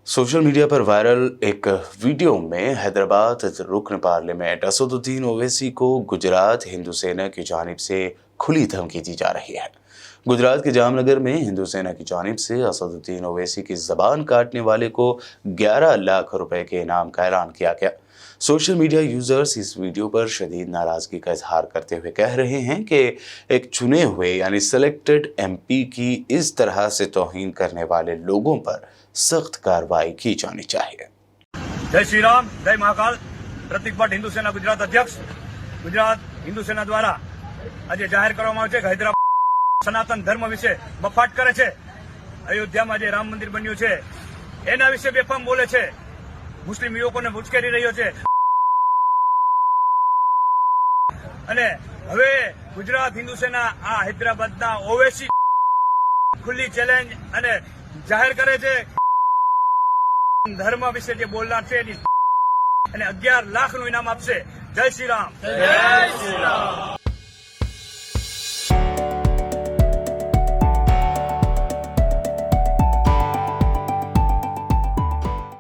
Social media पर viral एक video में हैदराबाद रुकन पार्लियामेंट असदुद्दीन ओवैसी को गुजरात हिंदू सेना की जानिब से खुली धमकी दी जा रही है। गुजरात के जामनगर में हिंदू सेना की जानिब से असदुद्दीन ओवैसी की जबान काटने वाले को 11 लाख रुपए के इनाम का ऐलान किया गया। सोशल मीडिया यूजर्स इस वीडियो पर शदीद नाराजगी का इजहार करते हुए कह रहे हैं कि एक चुने हुए यानी सिलेक्टेड एमपी की इस तरह से तौहीन करने वाले लोगों पर सख्त कार्रवाई की जानी चाहिए। जय श्री राम, जय महाकाल। प्रतीक भट्ट, हिंदू सेना गुजरात अध्यक्ष। गुजरात हिंदू सेना द्वारा आज जाहिर કરવામાં આવ્યું છે કે હૈદરાબાદ સનાતન ધર્મ વિશે બફાટ કરે છે। અયોધ્યામાં જે રામ મંદિર બન્યું છે એના વિશે બેફામ બોલે છે, મુસ્લિમ યુવકોને ઉશ્કેરી રહ્યો છે અને હવે ગુજરાત હિન્દુ સેના આ હૈદરાબાદના ઓવેસી ખુલ્લી ચેલેન્જ અને જાહેર કરે છે ધર્મ વિશે જે બોલનાર છે અને 11 લાખનું ઇનામ આપશે। જય શ્રી રામ, જય શ્રી રામ।